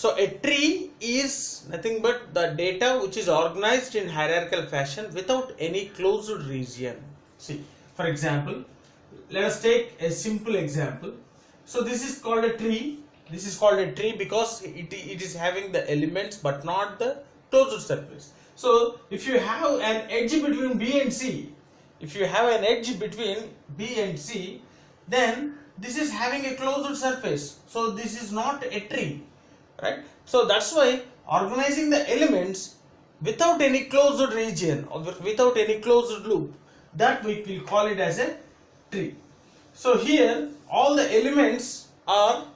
So a tree is nothing but the data which is organized in hierarchical fashion without any closed region. See, for example, let us take a simple example. So this is called a tree. This is called a tree because it is having the elements but not the closed surface. So if you have an edge between B and C, then this is having a closed surface. So this is not a tree, right? So that's why organizing the elements without any closed region or without any closed loop, that we will call it as a tree. So here all the elements are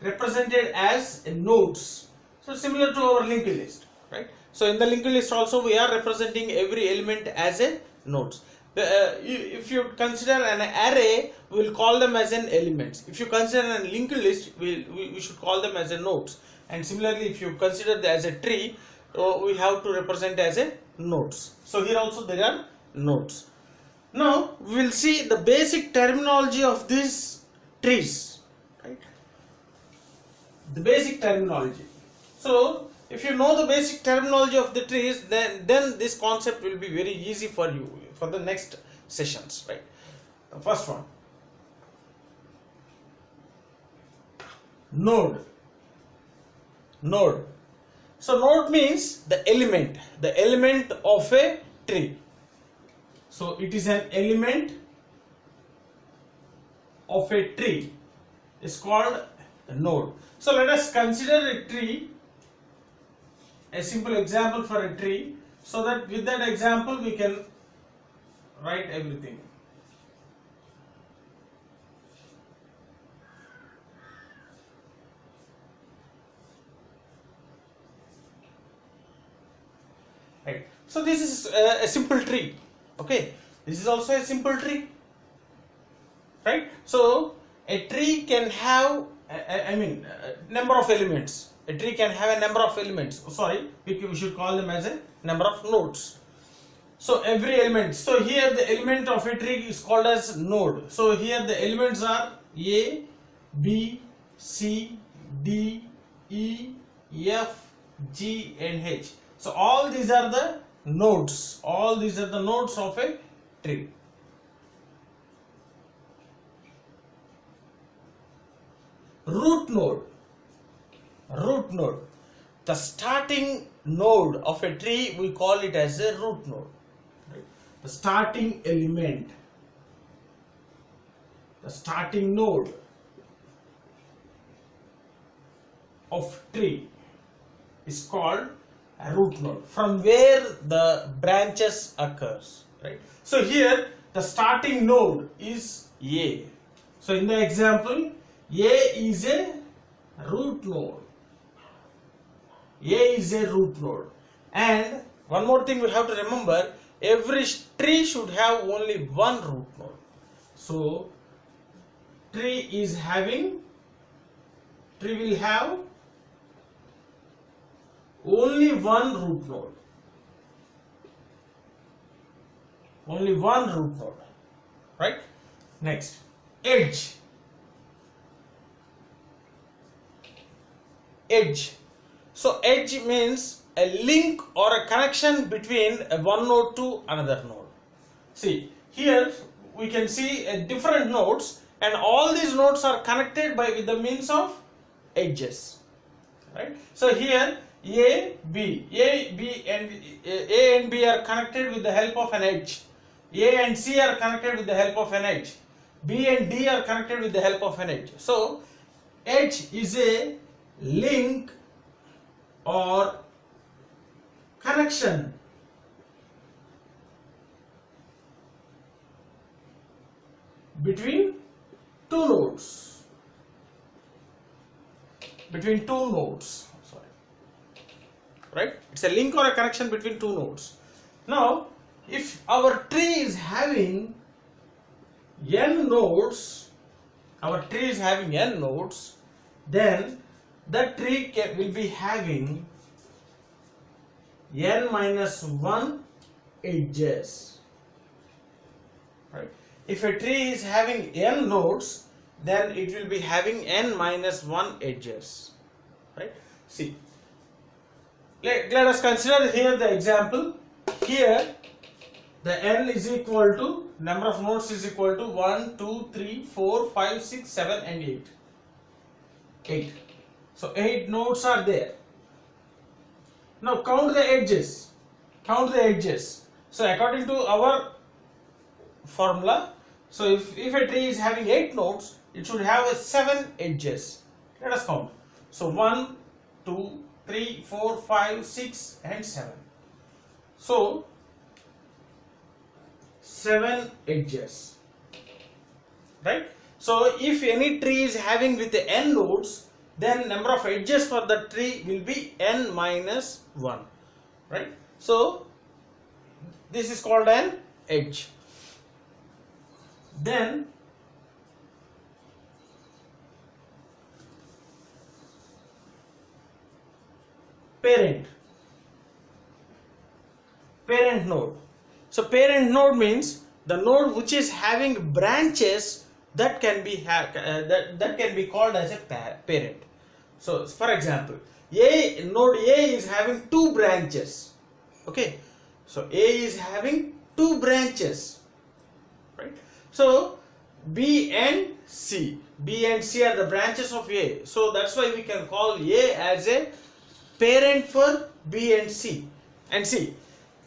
represented as nodes. So similar to our linked list, right? So in the linked list also we are representing every element as a nodes. If you consider an array, we will call them as an elements. If you consider a linked list, we should call them as a nodes. And similarly, if you consider as a tree, we have to represent as a nodes. So here also there are nodes. Now we will see the basic terminology of these trees, right? The basic terminology. So if you know the basic terminology of the trees, then this concept will be very easy for you for the next sessions, right? The first one, node. So node means the element of a tree. So it is an element of a tree. It's called a node. So let us consider a tree, a simple example for a tree, so that with that example we can write everything. Right. So this is a simple tree. Okay. This is also a simple tree. Right. So a tree can have number of elements. A tree can have a number of elements. Sorry, we should call them as a number of nodes. So every element. So here the element of a tree is called as node. So here the elements are A, B, C, D, E, F, G and H. So all these are the nodes. All these are the nodes of a tree. Root node. The starting node of a tree, we call it as a root node. Right? The starting element, the starting node of tree is called a root node, from where the branches occurs. Right? So here the starting node is A. So in the example, A is a root node. And one more thing we have to remember, every tree should have only one root node. So tree will have only one root node. Right? Next, edge. So edge means a link or a connection between one node to another node. See, here we can see different nodes, and all these nodes are connected with the means of edges. Right? So here A and B are connected with the help of an edge. A and C are connected with the help of an edge. B and D are connected with the help of an edge. So edge is a link or connection between two nodes. Right? It's a link or a connection between two nodes. Now, if our tree is having n nodes, then the tree will be having n minus 1 edges. Right? If a tree is having n nodes, then it will be having n minus 1 edges, right? See, let us consider here the example. Here the n is equal to, number of nodes is equal to 1, 2, 3, 4, 5, 6, 7 and 8. 8. So 8 nodes are there. Now count the edges. Count the edges. So according to our formula, so if a tree is having 8 nodes, it should have 7 edges. Let us count. So 1, 2, 3, 4, 5, 6 and 7. So 7 edges, right? So if any tree is having with the n nodes, then number of edges for the tree will be n minus 1, right? So this is called an edge. Then parent node. So parent node means the node which is having branches that can be that can be called as a parent. So for example, node A is having 2 branches. Okay, so A is having 2 branches, right? So B and C are the branches of A. So that's why we can call A as a parent for B and C. And C,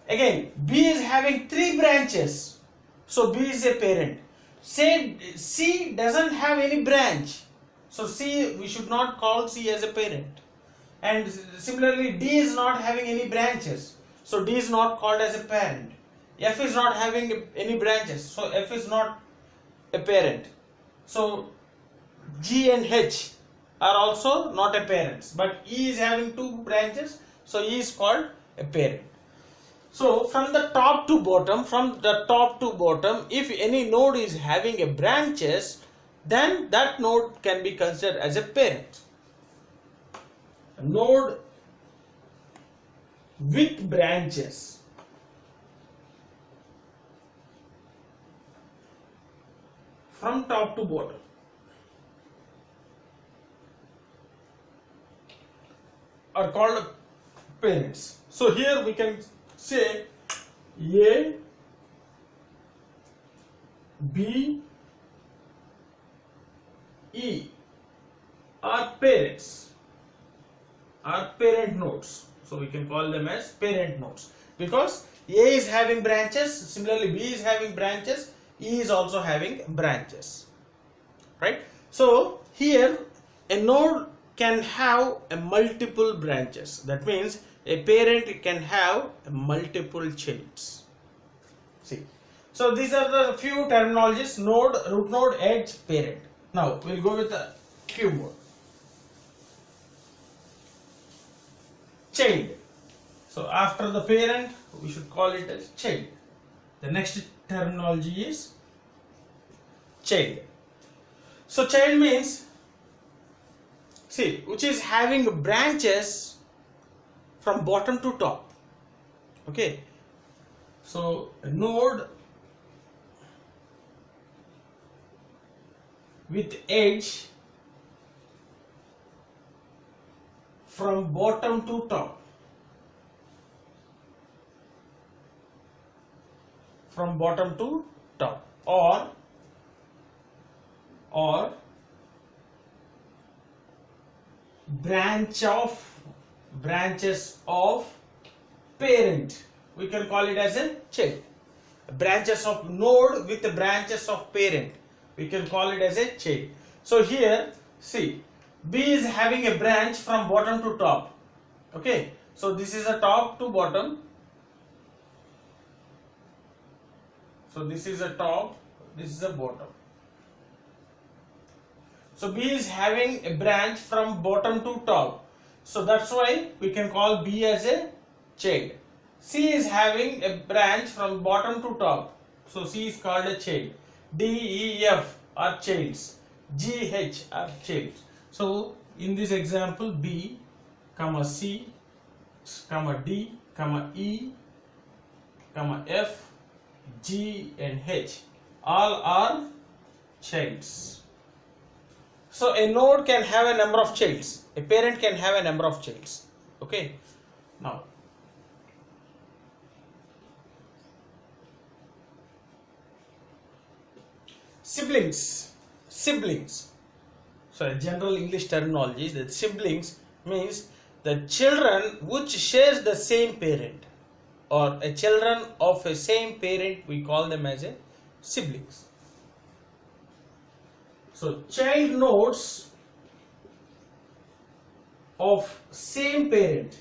again, B is having 3 branches, so B is a parent. Say C doesn't have any branch, so C, we should not call C as a parent. And similarly, D is not having any branches, so D is not called as a parent. F is not having any branches, so F is not a parent. So G and H are also not a parents, but E is having 2 branches, so E is called a parent. So from the top to bottom, if any node is having a branches, then that node can be considered as a parent. A node with branches. From top to bottom. Are called parents. So here we can say A, B, E are parents, are parent nodes. So we can call them as parent nodes because A is having branches, similarly B is having branches, E is also having branches, right? So here a node can have a multiple branches. That means a parent can have multiple childs. See, so these are the few terminologies: node, root node, edge, parent. Now we'll go with a few more. Child. So after the parent, we should call it as child. The next terminology is child. So child means, see, which is having branches from bottom to top. Okay, so a node with edge from bottom to top, from bottom to top, or branches of parent. We can call it as a child. Branches of node with the branches of parent, we can call it as a child. So here, see, B is having a branch from bottom to top. Okay, so this is a top to bottom. So this is a top, this is a bottom. So B is having a branch from bottom to top. So that's why we can call B as a child. C is having a branch from bottom to top. So C is called a child. D, E, F are childs. G, H are childs. So in this example, B, C, D, E, F, G and H all are childs. So a node can have a number of childs. A parent can have a number of childs. Okay. Now, siblings. So a general English terminology is that siblings means the children which shares the same parent, or a children of a same parent, we call them as a siblings. So child nodes of same parent,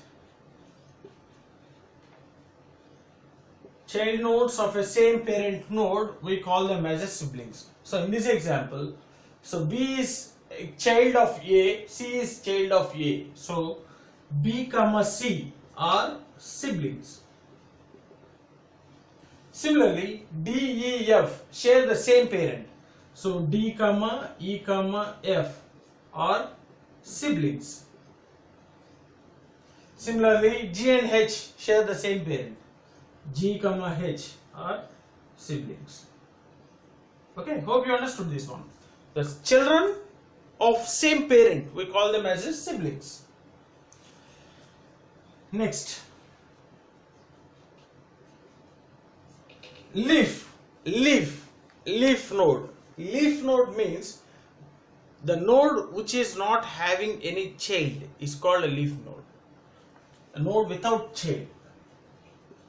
child nodes of a same parent node, we call them as a siblings. So in this example, so B is a child of A, C is child of A. So B comma C are siblings. Similarly, D, E, F share the same parent. So D comma E comma F are siblings. Similarly, G and H share the same parent. G comma H are siblings. Okay, hope you understood this one. The children of same parent, we call them as siblings. Next, leaf node. Leaf node means the node which is not having any child is called a leaf node. A node without child.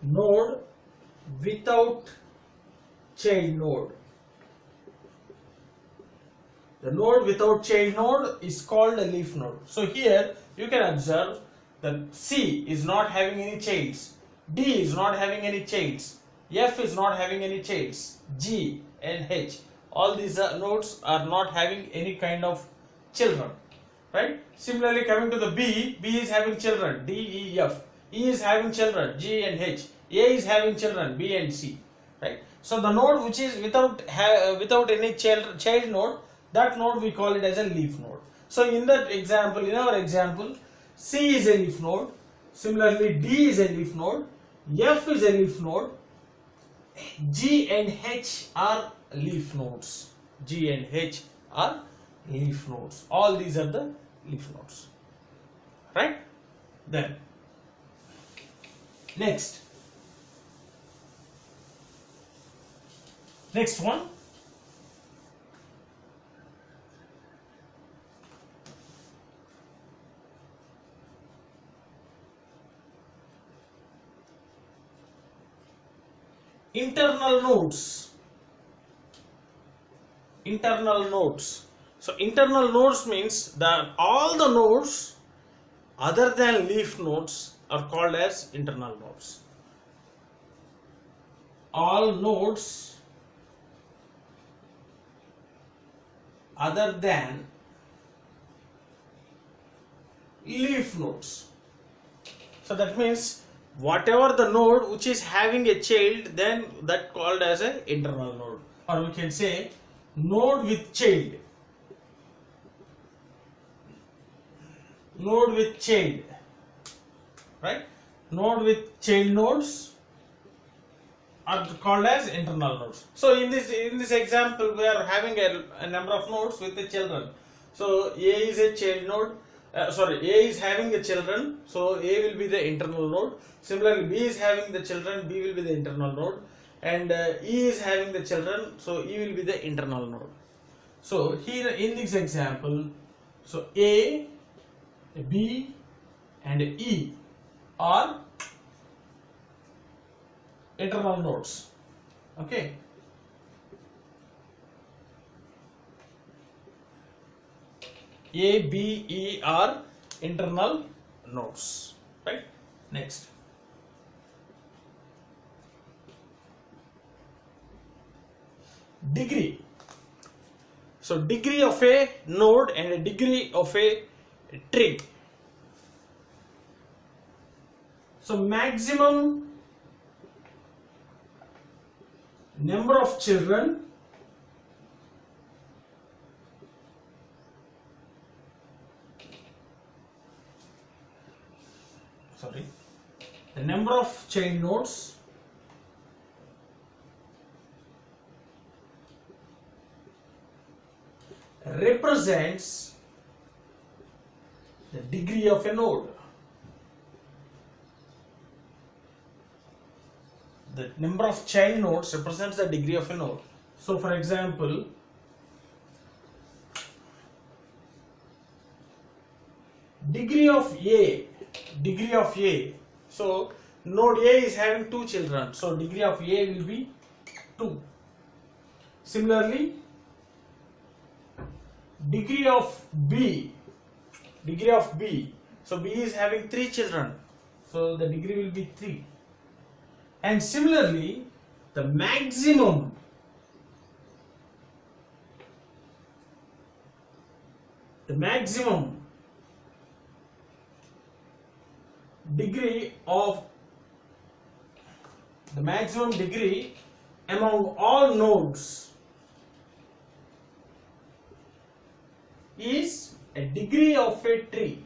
Node without child node. The node without child node is called a leaf node. So here you can observe that C is not having any childs, D is not having any childs, F is not having any childs, G and H, all these nodes are not having any kind of children, right? Similarly, coming to the B is having children, D, E, F, E is having children, G and H, A is having children, B and C, right? So the node which is without any child node, that node we call it as a leaf node. So in that example, in our example, C is a leaf node, similarly D is a leaf node, F is a leaf node, G and H are leaf nodes. G and H are leaf nodes. All these are the leaf nodes, right? Then next one, internal nodes. So internal nodes means that all the nodes other than leaf nodes are called as internal nodes. All nodes other than leaf nodes. So that means whatever the node which is having a child, then that called as an internal node, or we can say node with child. Node with child, right? Node with child nodes are called as internal nodes. So in this example, we are having a number of nodes with the children. So A is a child node. A is having the children, so A will be the internal node. Similarly, B is having the children, B will be the internal node, and E is having the children, so E will be the internal node. So here in this example, so A, B and E are internal nodes. Okay. A, B, E are internal nodes, right? Next. Degree. So degree of a node and a degree of a tree. So maximum number of children the number of child nodes represents the degree of a node. The number of child nodes represents the degree of a node. So for example, degree of A. So node A is having 2 children. So degree of A will be 2. Similarly, degree of B. So B is having 3 children. So the degree will be 3. And similarly, the maximum degree among all nodes is a degree of a tree.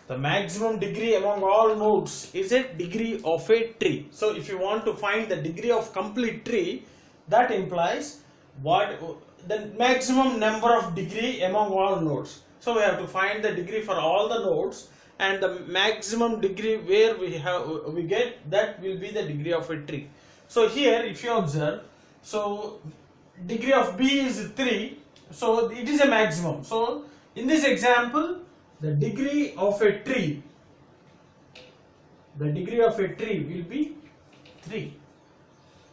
The maximum degree among all nodes is a degree of a tree. So if you want to find the degree of complete tree, that implies what the maximum number of degree among all nodes. So we have to find the degree for all the nodes, and the maximum degree where we get, that will be the degree of a tree. So here if you observe, so degree of B is 3, so it is a maximum. So in this example, the degree of a tree will be 3.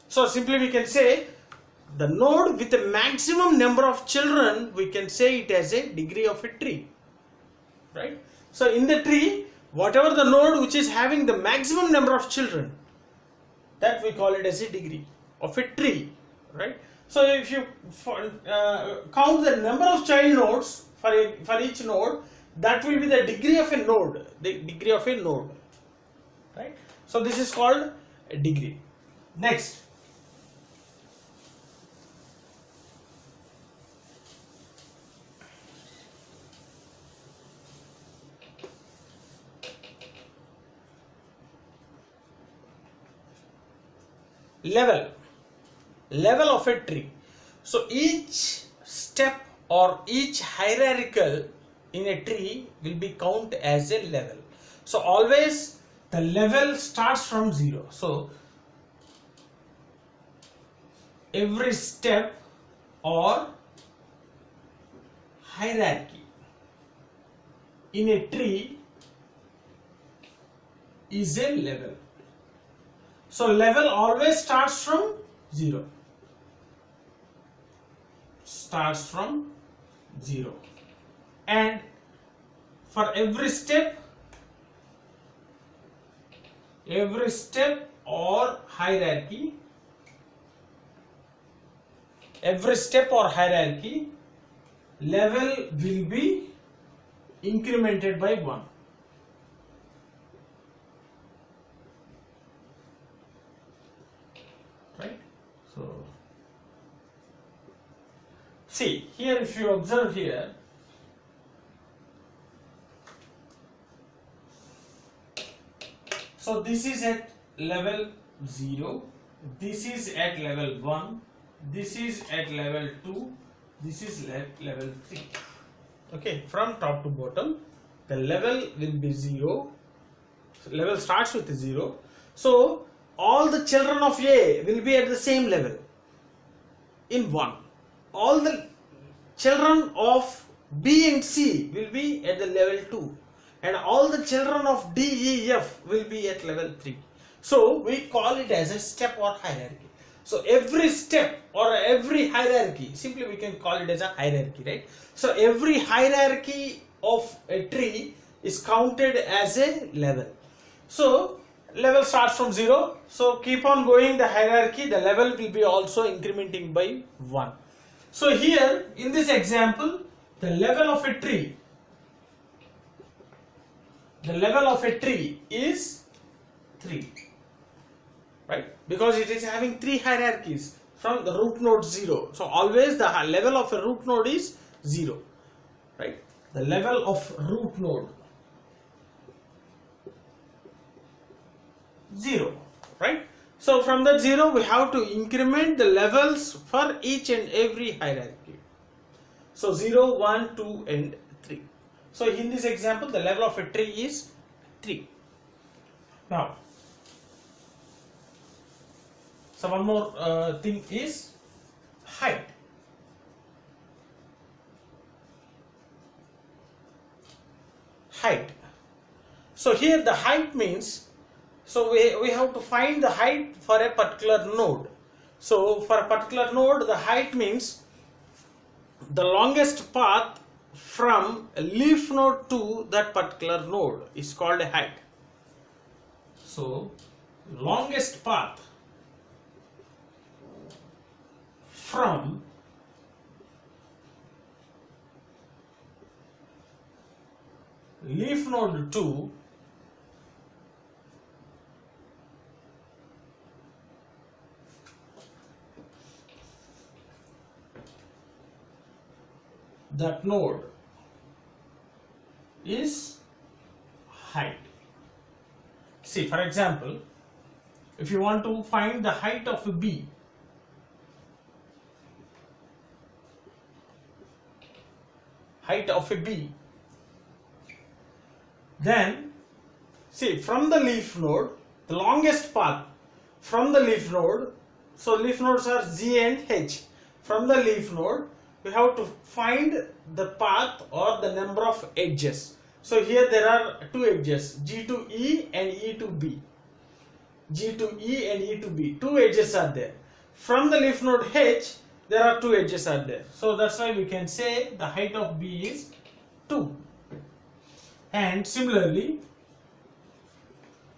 So simply we can say the node with the maximum number of children, we can say it as a degree of a tree, right? So in the tree, whatever the node which is having the maximum number of children, that we call it as a degree of a tree, right? So if you count the number of child nodes for each node, that will be the degree of a node, right? So this is called a degree. Next, level of a tree. So each step or each hierarchical in a tree will be counted as a level. So always the level starts from 0. So every step or hierarchy in a tree is a level. So level always starts from 0. And for every step or hierarchy, level will be incremented by 1. Right? So see here, if you observe here, so this is at level 0, this is at level 1, this is at level 2, this is at level 3. Okay, from top to bottom, the level will be 0. So level starts with 0. So all the children of A will be at the same level in 1. All the children of B and C will be at the level 2. And all the children of D, E, F will be at level 3. So we call it as a step or hierarchy. So every step or every hierarchy, simply we can call it as a hierarchy, right? So every hierarchy of a tree is counted as a level. So level starts from 0. So keep on going the hierarchy, the level will be also incrementing by 1. So here in this example, the level of a tree is 3, right? Because it is having 3 hierarchies from the root node 0. So always the level of a root node is 0, right? The level of root node 0, right? So from that 0 we have to increment the levels for each and every hierarchy. So 0, 1, 2 and 3. So in this example the level of a tree is 3. Now, so one more thing is height. Height. So here the height means, so we have to find the height for a particular node. So for a particular node the height means the longest path from a leaf node to that particular node is called a height. So longest path from leaf node to that node is height. See, for example, if you want to find the height of a bee, then see, from the leaf node, the longest path from the leaf node, so leaf nodes are G and H. From the leaf node we have to find the path or the number of edges. So here there are two edges, G to E and E to B. G to E and E to B. Two edges are there. From the leaf node H, there are two edges are there. So that's why we can say the height of B is 2. And similarly,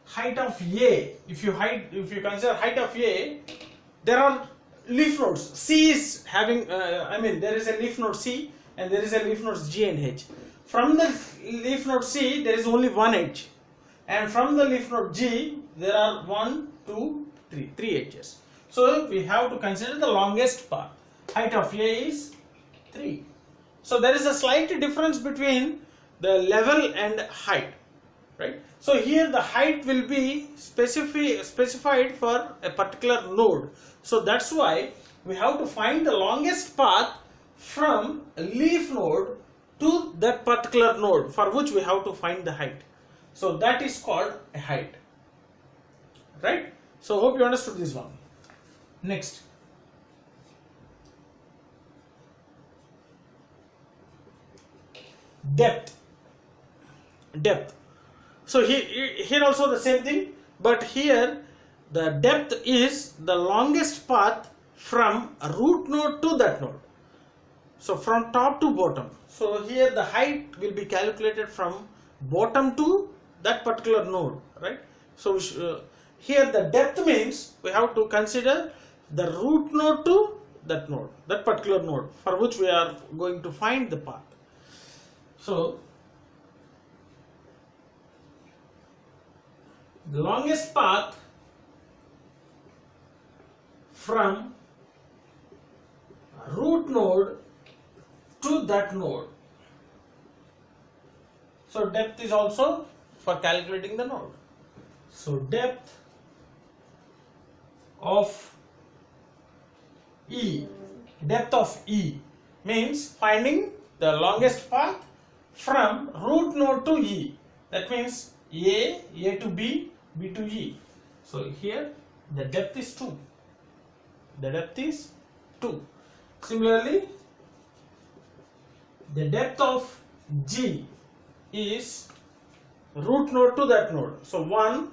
height of A, if you consider height of A, there are leaf nodes. C is having, there is a leaf node C and there is a leaf nodes G and H. From the leaf node C, there is only one edge, and from the leaf node G, there are 1, 2, 3, 3 edges. So we have to consider the longest path. Height of A is 3. So there is a slight difference between the level and height, right? So here the height will be specified for a particular node. So that's why we have to find the longest path from a leaf node to that particular node, for which we have to find the height. So that is called a height, right? So hope you understood this one. Next, depth. So here also the same thing, but here the depth is the longest path from a root node to that node. So from top to bottom. So here the height will be calculated from bottom to that particular node, right? So here the depth means we have to consider the root node to that node, that particular node, for which we are going to find the path. So the longest path from root node to that node. So depth is also for calculating the node. So depth of E means finding the longest path from root node to E. That means A to B, B to E. So here the depth is 2. The depth is 2. Similarly, the depth of G is root node to that node. So 1,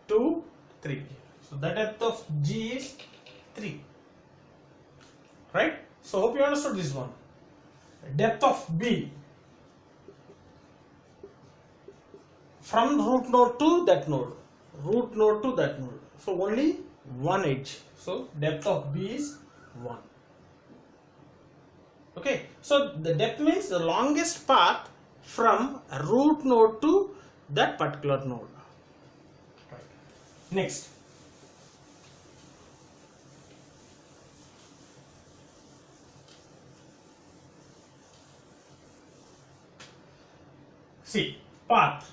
2, 3. So the depth of G is 3. Right? So hope you understood this one. Depth of B from root node to that node. Root node to that node. So only one edge. So depth of B is 1. Okay, so the depth means the longest path from a root node to that particular node. Right. Next, see, path.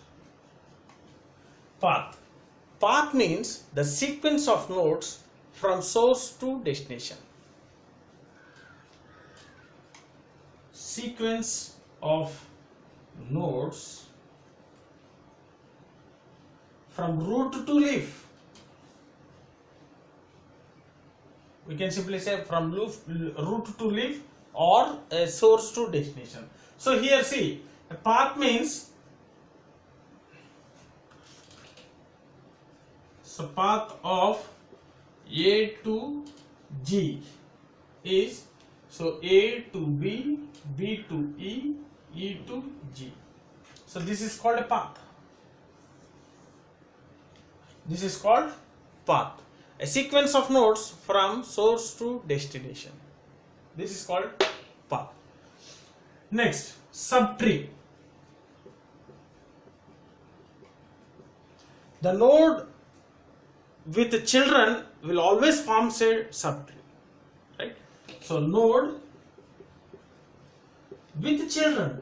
path means the sequence of nodes from source to destination. Sequence of nodes from root to leaf. We can simply say from root to leaf or a source to destination. So here see, a path means, so path of A to G is, so A to B, B to E, E to G. So this is called a path. This is called path. A sequence of nodes from source to destination. This is called path. Next, subtree. The node with the children will always form a subtree, right? So node with children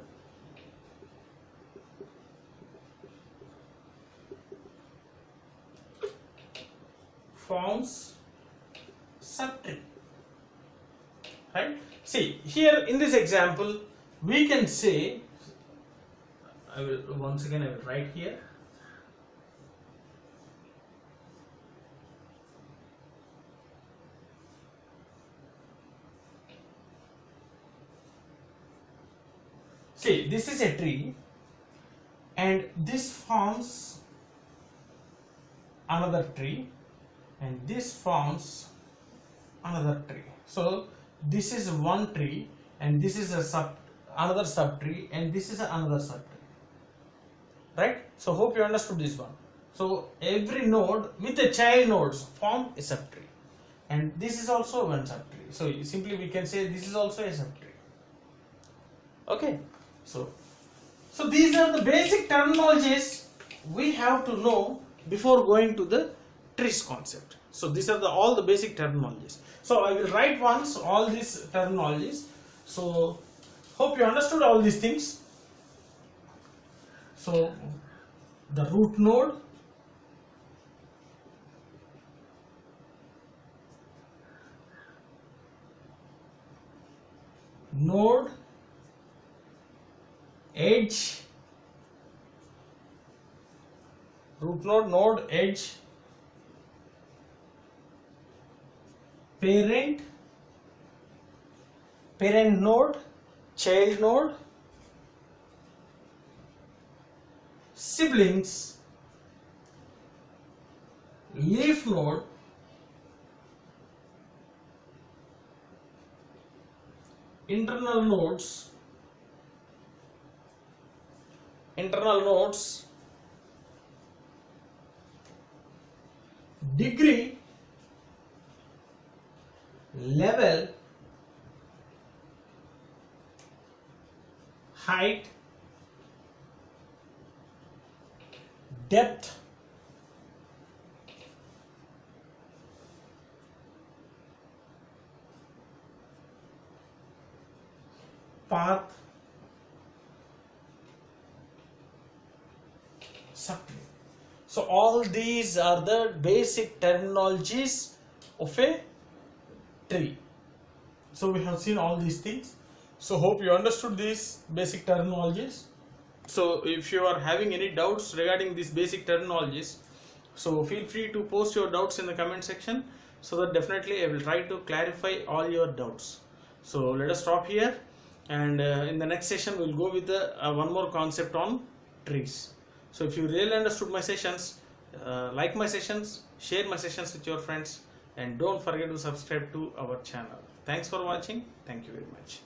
forms subtree, right? See here in this example we can say, I will write here. See, this is a tree and this forms another tree and this forms another tree. So this is one tree and this is another subtree and this is another subtree, right? So hope you understood this one. So every node with the child nodes form a subtree and this is also one subtree. So simply we can say this is also a subtree. Okay. So these are the basic terminologies we have to know before going to the trees concept. So these are all the basic terminologies. So I will write once all these terminologies. So hope you understood all these things. So the root node, node, edge, root node, node, edge, parent, parent node, child node, siblings, leaf node, internal nodes, degree, level, height, depth, path, subtree. So all these are the basic terminologies of a tree. So we have seen all these things. So hope you understood these basic terminologies. So if you are having any doubts regarding these basic terminologies, so feel free to post your doubts in the comment section, so that definitely I will try to clarify all your doubts. So let us stop here, and in the next session we will go with the one more concept on trees. So if you really understood my sessions, like my sessions, share my sessions with your friends, and don't forget to subscribe to our channel. Thanks for watching. Thank you very much.